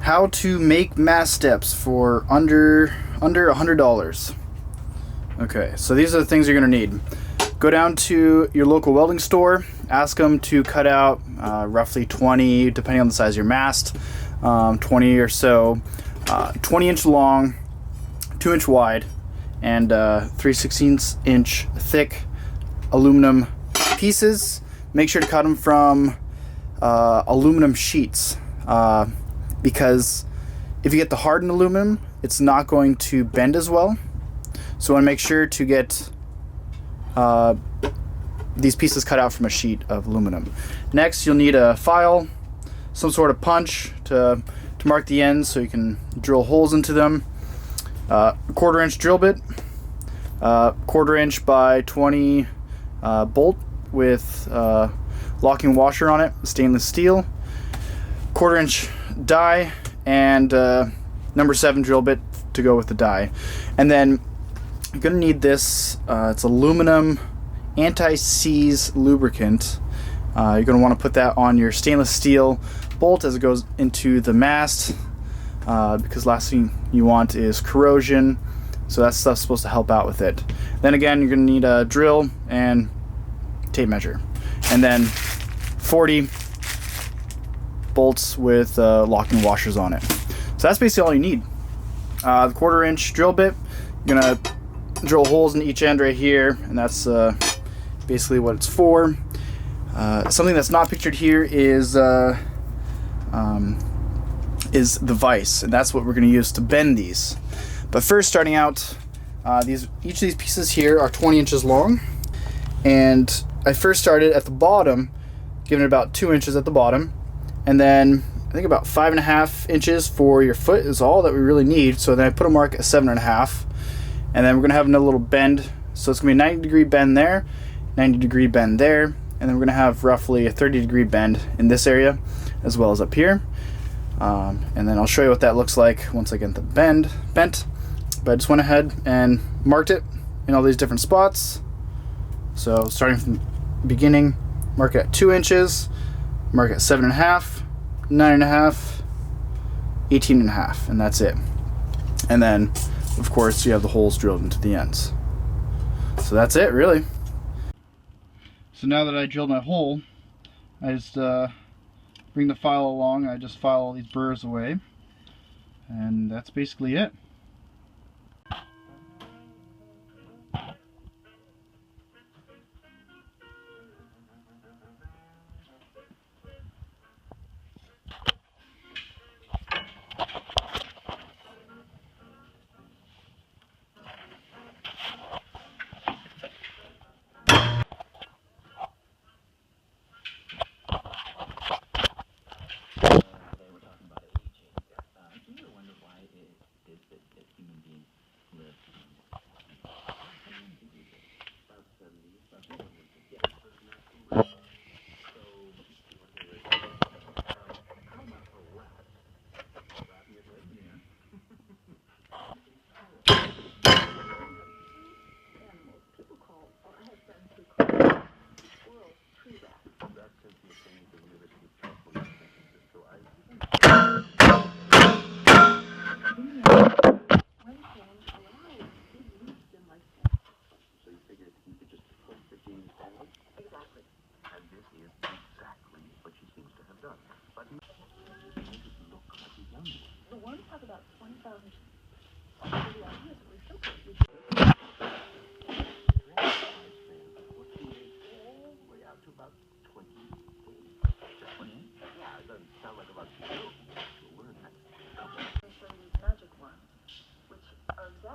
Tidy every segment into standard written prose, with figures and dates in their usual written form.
How to make mast steps for under $100. Okay, so these are the things you're going to need. Go down to your local welding store, ask them to cut out roughly 20, depending on the size of your mast, 20 or so, 20-inch long, 2-inch wide, and 3/16-inch thick aluminum pieces. Make sure to cut them from aluminum sheets, because if you get the hardened aluminum, it's not going to bend as well. So you want to make sure to get these pieces cut out from a sheet of aluminum. Next, you'll need a file, some sort of punch to mark the ends so you can drill holes into them, a 1/4-inch drill bit, 1/4-inch by 20 bolt with locking washer on it, stainless steel, 1/4-inch die, and number 7 drill bit to go with the die. And then you're going to need this, it's aluminum anti-seize lubricant. You're going to want to put that on your stainless steel bolt as it goes into the mast, because last thing you want is corrosion, so that stuff's supposed to help out with it. Then again, you're going to need a drill and tape measure, and then 40 bolts with locking washers on it. So that's basically all you need. The 1/4-inch drill bit, you're going to drill holes in each end right here, and that's basically what it's for. Something that's not pictured here is the vise, and that's what we're going to use to bend these. But first, starting out, each of these pieces here are 20 inches long, and I first started at the bottom, giving it about 2 inches at the bottom, and then I think about 5.5 inches for your foot is all that we really need. So then I put a mark at 7.5, and then we're going to have another little bend. So it's going to be a 90-degree bend there, 90-degree bend there, and then we're going to have roughly a 30-degree bend in this area as well as up here. And then I'll show you what that looks like once I get the bend bent. But I just went ahead and marked it in all these different spots. So starting from the beginning, mark at 2 inches, mark at 7.5, 9.5, 18.5, and that's it. And then, of course, you have the holes drilled into the ends. So that's it, really. So now that I drilled my hole, I just bring the file along. I just file all these burrs away, and that's basically it.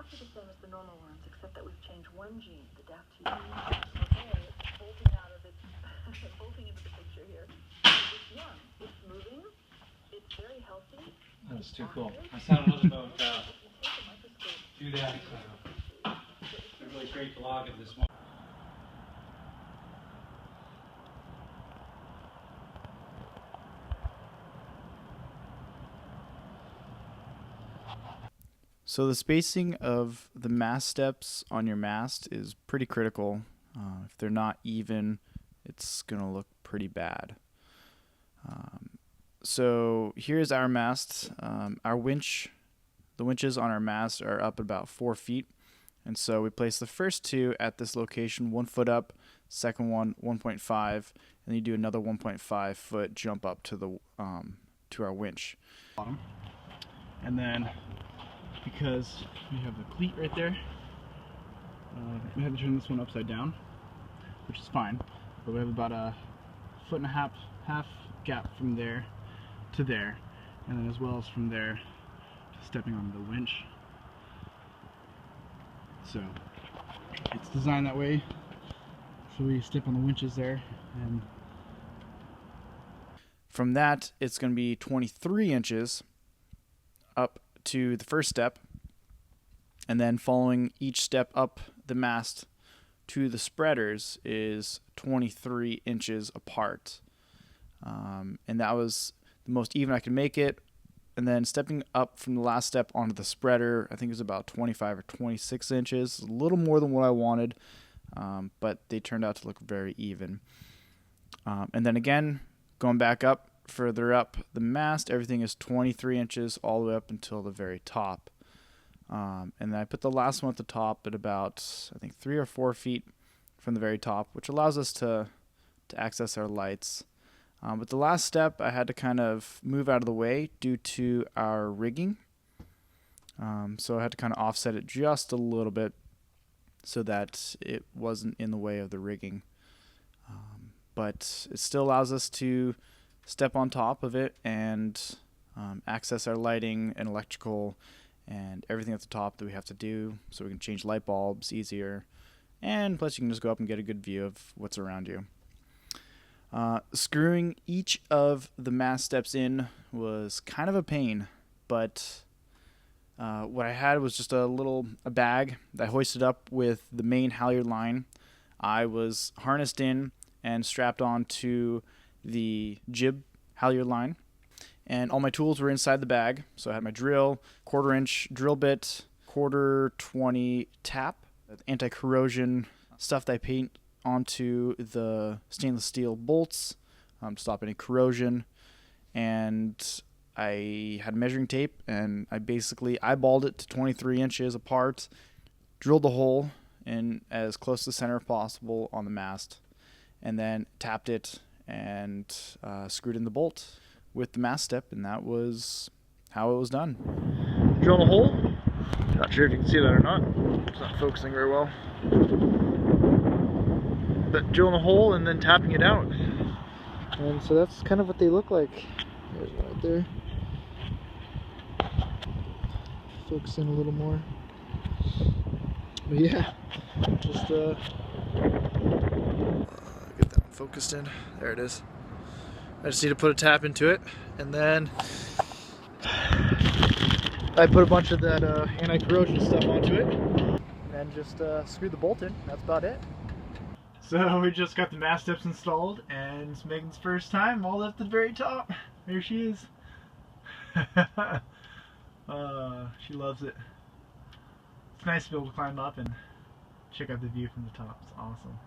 The same as the normal ones, except that we've changed one gene, the DAP2. Okay, it's bolting out of its bolting into the picture here. It's young, it's moving, it's very healthy. That's too cool. I saw another boat do that. It's really great to log it this morning. So the spacing of the mast steps on your mast is pretty critical. If they're not even, it's going to look pretty bad. So here's our mast. Our winch, the winches on our mast are up about 4 feet. And so we place the first two at this location, 1 foot up, second one 1.5, and then you do another 1.5 foot jump up to the to our winch. And then because we have the cleat right there, we have to turn this one upside down, which is fine. But we have about a 1.5 foot gap from there to there, and then as well as from there to stepping on the winch. So it's designed that way, so we step on the winches there, and from that it's going to be 23 inches up to the first step, and then following each step up the mast to the spreaders is 23 inches apart, and that was the most even I could make it. And then stepping up from the last step onto the spreader, I think it was about 25 or 26 inches, a little more than what I wanted, but they turned out to look very even. And then again, going back up, further up the mast, everything is 23 inches all the way up until the very top. And then I put the last one at the top at about, I think, 3 or 4 feet from the very top, which allows us to access our lights. But the last step I had to kind of move out of the way due to our rigging. So I had to kind of offset it just a little bit so that it wasn't in the way of the rigging. But it still allows us to step on top of it and access our lighting and electrical and everything at the top that we have to do, so we can change light bulbs easier. And plus you can just go up and get a good view of what's around you. Screwing each of the mast steps in was kind of a pain, but what I had was just a bag that I hoisted up with the main halyard line. I was harnessed in and strapped on to the jib halyard line, and all my tools were inside the bag. So I had my drill, 1/4 inch drill bit, 1/4 tap, anti-corrosion stuff that I paint onto the stainless steel bolts to stop any corrosion, and I had measuring tape, and I basically eyeballed it to 23 inches apart, drilled the hole in as close to the center as possible on the mast, and then tapped it and screwed in the bolt with the mast step, and that was how it was done. Drilling a hole. Not sure if you can see that or not. It's not focusing very well. But drilling a hole and then tapping it out. And so that's kind of what they look like. There's one right there. Focus in a little more. But yeah, just get that one focused in. There it is. I just need to put a tap into it, and then I put a bunch of that anti-corrosion stuff onto it, and then just screw the bolt in. That's about it. So we just got the mast steps installed, and it's Megan's first time all up to the very top. There she is. She loves it. It's nice to be able to climb up and check out the view from the top. It's awesome.